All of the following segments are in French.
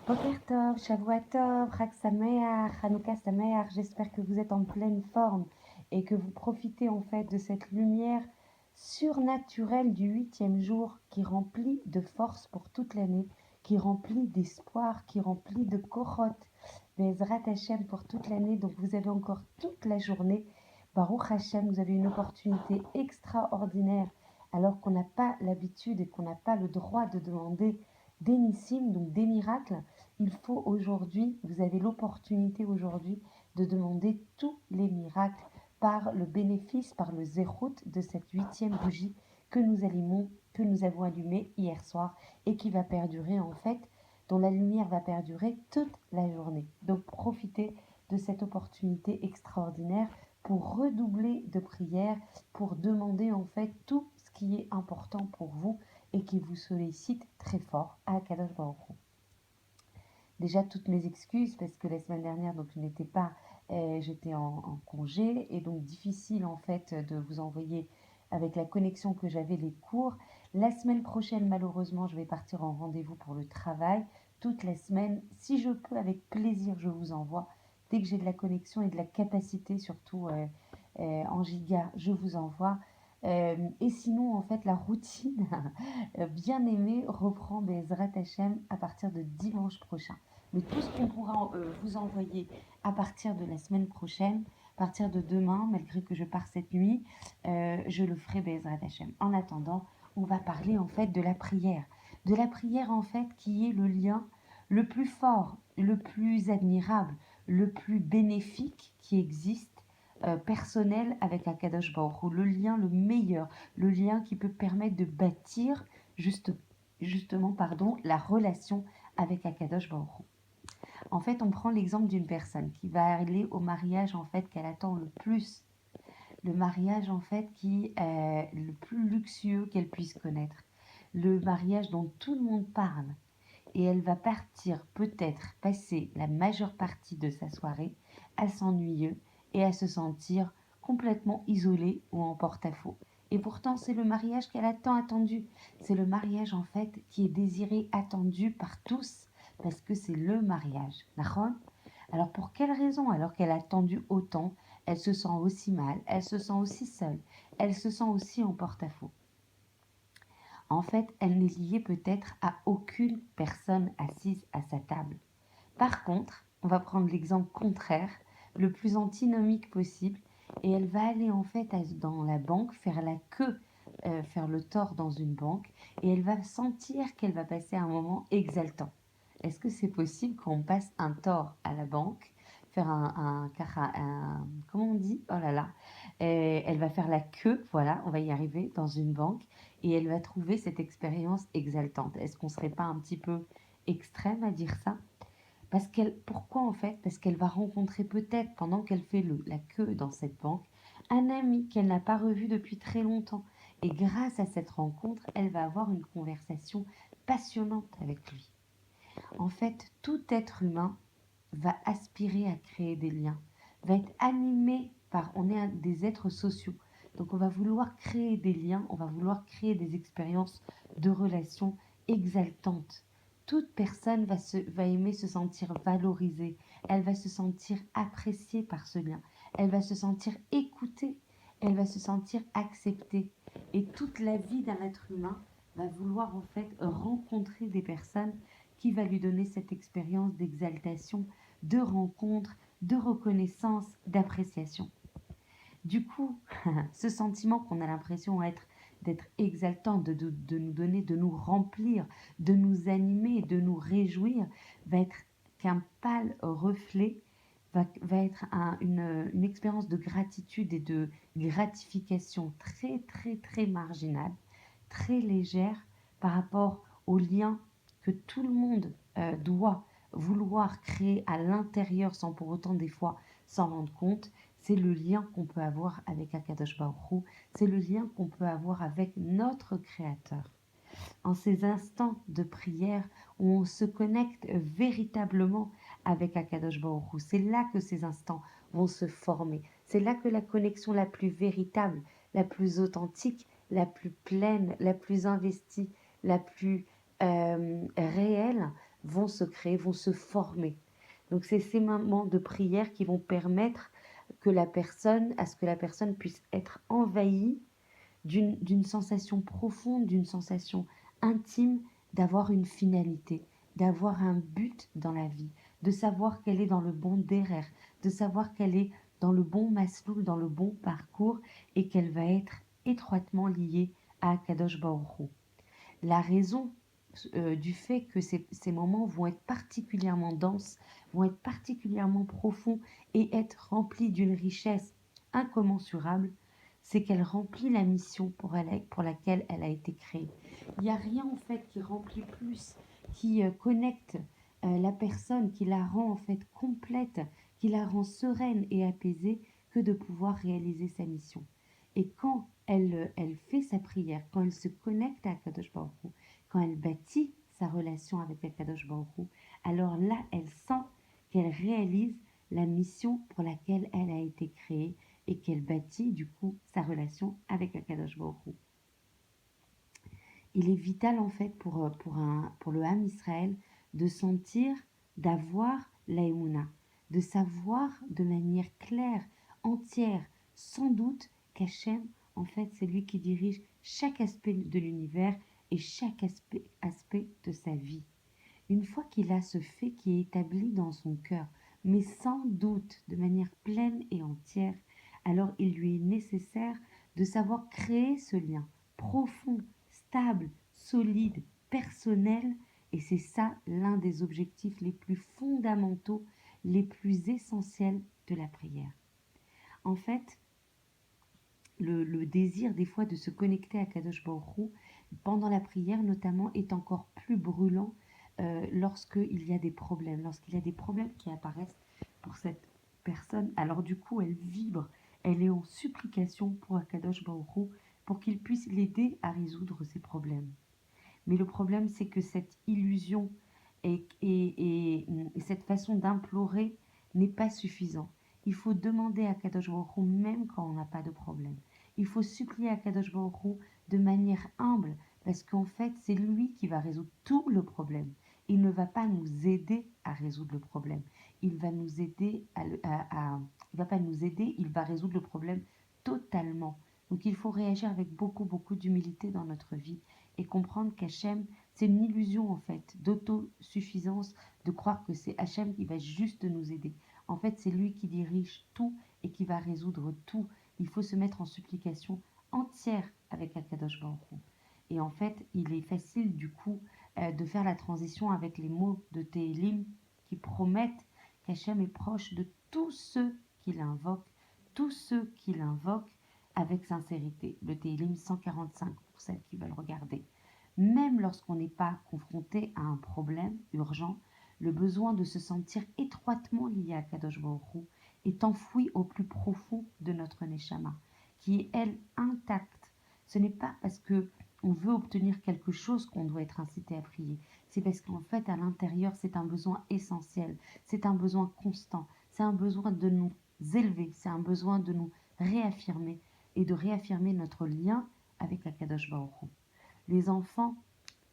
Boker Tov, Shavua Tov, Chag Sameach, Hanouka Sameach, j'espère que vous êtes en pleine forme et que vous profitez en fait de cette lumière surnaturelle du 8e jour qui remplit de force pour toute l'année, qui remplit d'espoir, qui remplit de Korot, Bezrat Hashem pour toute l'année. Donc vous avez encore toute la journée. Baruch Hashem, vous avez une opportunité extraordinaire alors qu'on n'a pas l'habitude et qu'on n'a pas le droit de demander des nissim, donc des miracles. Il faut aujourd'hui, vous avez l'opportunité aujourd'hui de demander tous les miracles par le bénéfice, par le zérout de cette 8e bougie que nous avons allumée hier soir et qui va perdurer en fait, dont la lumière va perdurer toute la journée. Donc profitez de cette opportunité extraordinaire pour redoubler de prières, pour demander en fait tout ce qui est important pour vous et qui vous sollicite très fort à Kadosh Baruch Hu. Déjà toutes mes excuses parce que la semaine dernière donc je n'étais pas, j'étais en congé et donc difficile en fait de vous envoyer avec la connexion que j'avais les cours. La semaine prochaine malheureusement je vais partir en rendez-vous pour le travail toute la semaine. Si je peux avec plaisir je vous envoie. Dès que j'ai de la connexion et de la capacité surtout en giga je vous envoie. Et sinon en fait la routine bien aimée reprend Bezrat Hashem à partir de dimanche prochain. Mais tout ce qu'on pourra vous envoyer à partir de la semaine prochaine, à partir de demain, malgré que je pars cette nuit, je le ferai Bezrat Hashem. En attendant, on va parler en fait de la prière. De la prière en fait qui est le lien le plus fort, le plus admirable, le plus bénéfique qui existe personnel avec Akadosh Baruch Hu, le lien le meilleur, le lien qui peut permettre de bâtir justement la relation avec Akadosh Baruch Hu. En fait, on prend l'exemple d'une personne qui va aller au mariage en fait qu'elle attend le plus, le mariage en fait qui est le plus luxueux qu'elle puisse connaître, le mariage dont tout le monde parle. Et elle va partir peut-être passer la majeure partie de sa soirée à s'ennuyer et à se sentir complètement isolée ou en porte-à-faux. Et pourtant, c'est le mariage qu'elle a tant attendu. C'est le mariage en fait qui est désiré, attendu par tous, parce que c'est le mariage. D'accord ? Alors pour quelle raison, alors qu'elle a attendu autant, elle se sent aussi mal, elle se sent aussi seule, elle se sent aussi en porte-à-faux. En fait, elle n'est liée peut-être à aucune personne assise à sa table. Par contre, on va prendre l'exemple contraire, le plus antinomique possible, et elle va aller en fait dans la banque, faire la queue, faire le tort dans une banque, et elle va sentir qu'elle va passer un moment exaltant. Est-ce que c'est possible qu'on passe un tort à la banque, faire comment on dit? Oh là là. Elle va faire la queue, voilà, on va y arriver, dans une banque, et elle va trouver cette expérience exaltante. Est-ce qu'on ne serait pas un petit peu extrême à dire ça? Pourquoi en fait? Parce qu'elle va rencontrer peut-être pendant qu'elle fait la queue dans cette banque un ami qu'elle n'a pas revu depuis très longtemps. Et grâce à cette rencontre, elle va avoir une conversation passionnante avec lui. En fait, tout être humain va aspirer à créer des liens, va être animé par... On est des êtres sociaux. Donc on va vouloir créer des liens, on va vouloir créer des expériences de relations exaltantes. Toute personne va aimer se sentir valorisée, elle va se sentir appréciée par ce lien, elle va se sentir écoutée, elle va se sentir acceptée. Et toute la vie d'un être humain va vouloir en fait rencontrer des personnes qui va lui donner cette expérience d'exaltation, de rencontre, de reconnaissance, d'appréciation. Du coup, ce sentiment qu'on a l'impression d'être exaltant, de nous donner, de nous remplir, de nous animer, de nous réjouir, va être qu'un pâle reflet, va être une expérience de gratitude et de gratification très très très marginale, très légère par rapport au lien que tout le monde doit vouloir créer à l'intérieur sans pour autant des fois s'en rendre compte. C'est le lien qu'on peut avoir avec Akadosh Baruch Hu, c'est le lien qu'on peut avoir avec notre Créateur. En ces instants de prière où on se connecte véritablement avec Akadosh Baruch Hu, c'est là que ces instants vont se former. C'est là que la connexion la plus véritable, la plus authentique, la plus pleine, la plus investie, la plus réelle vont se créer, vont se former. Donc c'est ces moments de prière qui vont permettre à ce que la personne puisse être envahie d'une sensation profonde, d'une sensation intime, d'avoir une finalité, d'avoir un but dans la vie, de savoir qu'elle est dans le bon derer, de savoir qu'elle est dans le bon masloul, dans le bon parcours et qu'elle va être étroitement liée à Kadosh Baruch Hu. La raison du fait que ces moments vont être particulièrement denses, vont être particulièrement profonds et être remplis d'une richesse incommensurable, c'est qu'elle remplit la mission pour laquelle elle a été créée. Il n'y a rien en fait qui remplit plus, qui connecte la personne, qui la rend en fait complète, qui la rend sereine et apaisée que de pouvoir réaliser sa mission. Et quand elle fait sa prière, quand elle se connecte à Kadosh Baruch Hu, quand elle bâtit sa relation avec Akadosh Baruch Hu, alors là, elle sent qu'elle réalise la mission pour laquelle elle a été créée et qu'elle bâtit du coup sa relation avec Akadosh Baruch Hu. Il est vital en fait pour le Ham Israël de sentir, d'avoir la Emouna, de savoir de manière claire, entière, sans doute qu'Hachem, en fait, c'est lui qui dirige chaque aspect de l'univers et chaque aspect de sa vie. Une fois qu'il a ce fait qui est établi dans son cœur, mais sans doute de manière pleine et entière, alors il lui est nécessaire de savoir créer ce lien profond, stable, solide, personnel, et c'est ça l'un des objectifs les plus fondamentaux, les plus essentiels de la prière. En fait, le désir des fois de se connecter à Kadosh Baruch Hu, pendant la prière notamment, est encore plus brûlant lorsqu'il y a des problèmes, lorsqu'il y a des problèmes qui apparaissent pour cette personne. Alors du coup, elle vibre, elle est en supplication pour Akadosh Baruch Hu, pour qu'il puisse l'aider à résoudre ses problèmes. Mais le problème, c'est que cette illusion et cette façon d'implorer n'est pas suffisant. Il faut demander à Kadosh Baruch Hu même quand on n'a pas de problème. Il faut supplier à Kadosh Baruch Hu de manière humble, parce qu'en fait, c'est lui qui va résoudre tout le problème. Il ne va pas nous aider à résoudre le problème. Il va nous aider il va pas nous aider, il va résoudre le problème totalement. Donc il faut réagir avec beaucoup, beaucoup d'humilité dans notre vie et comprendre qu'Hachem, c'est une illusion en fait d'autosuffisance, de croire que c'est Hachem qui va juste nous aider. En fait, c'est lui qui dirige tout et qui va résoudre tout. Il faut se mettre en supplication entière avec Akadosh Baruch Hu. Et en fait, il est facile du coup de faire la transition avec les mots de Tehillim qui promettent qu'Hachem est proche de tous ceux qui l'invoquent, tous ceux qui l'invoquent avec sincérité. Le Tehillim 145 pour celles qui veulent regarder. Même lorsqu'on n'est pas confronté à un problème urgent, le besoin de se sentir étroitement lié à Kadosh Baruch Hu est enfoui au plus profond de notre Neshama, qui est, elle, intacte. Ce n'est pas parce que on veut obtenir quelque chose qu'on doit être incité à prier. C'est parce qu'en fait, à l'intérieur, c'est un besoin essentiel, c'est un besoin constant, c'est un besoin de nous élever, c'est un besoin de nous réaffirmer et de réaffirmer notre lien avec Akadosh Baruch Hu. Les enfants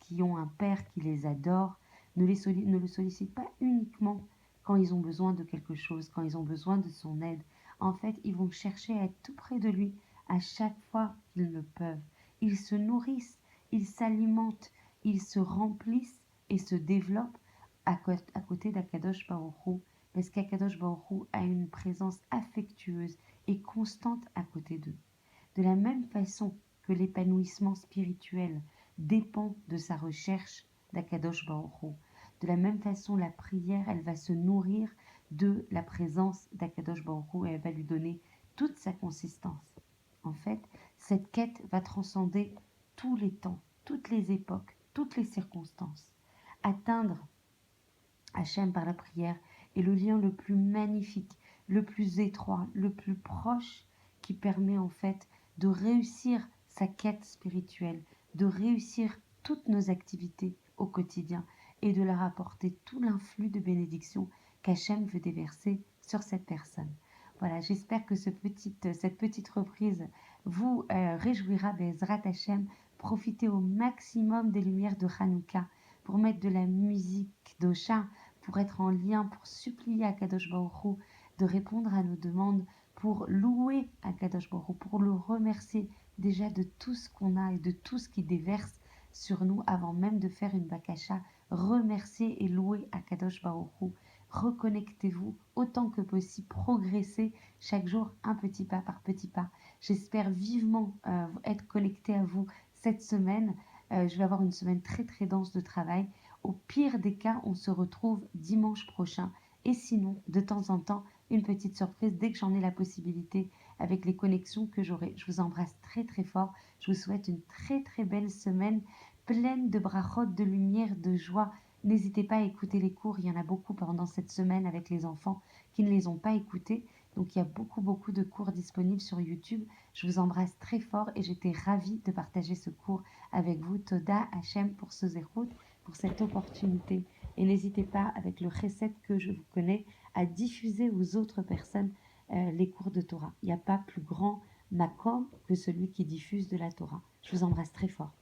qui ont un père qui les adore ne le sollicitent pas uniquement quand ils ont besoin de quelque chose, quand ils ont besoin de son aide. En fait, ils vont chercher à être tout près de lui à chaque fois qu'ils le peuvent. Ils se nourrissent, ils s'alimentent, ils se remplissent et se développent à côté d'Akadosh Baruch Hu, parce qu'Akadosh Baruch Hu a une présence affectueuse et constante à côté d'eux. De la même façon que l'épanouissement spirituel dépend de sa recherche d'Akadosh Baruch Hu, de la même façon la prière, elle va se nourrir de la présence d'Akadosh Baruch Hu et elle va lui donner toute sa consistance. En fait, cette quête va transcender tous les temps, toutes les époques, toutes les circonstances. Atteindre Hachem par la prière est le lien le plus magnifique, le plus étroit, le plus proche qui permet en fait de réussir sa quête spirituelle, de réussir toutes nos activités au quotidien et de leur apporter tout l'influx de bénédiction qu'Hachem veut déverser sur cette personne. Voilà, j'espère que cette petite reprise vous réjouira Bezrat Hachem. Profitez au maximum des lumières de Hanouka pour mettre de la musique Kdosha, pour être en lien, pour supplier à Kadosh Baruch Hu de répondre à nos demandes, pour louer à Kadosh Baruch Hu, pour le remercier déjà de tout ce qu'on a et de tout ce qui déverse sur nous avant même de faire une bakasha. Remerciez et louez à Kadosh Baruch Hu. Reconnectez-vous autant que possible, progressez chaque jour un petit pas par petit pas. J'espère vivement être connecté à vous cette semaine. Je vais avoir une semaine très très dense de travail. Au pire des cas, on se retrouve dimanche prochain. Et sinon, de temps en temps, une petite surprise dès que j'en ai la possibilité avec les connexions que j'aurai. Je vous embrasse très très fort. Je vous souhaite une très très belle semaine pleine de brachot, de lumière, de joie. N'hésitez pas à écouter les cours. Il y en a beaucoup pendant cette semaine avec les enfants qui ne les ont pas écoutés. Donc il y a beaucoup de cours disponibles sur YouTube. Je vous embrasse très fort et j'étais ravie de partager ce cours avec vous. Toda Hachem pour ce zérout, pour cette opportunité. Et n'hésitez pas, avec le recette que je vous connais, à diffuser aux autres personnes les cours de Torah. Il n'y a pas plus grand makom que celui qui diffuse de la Torah. Je vous embrasse très fort.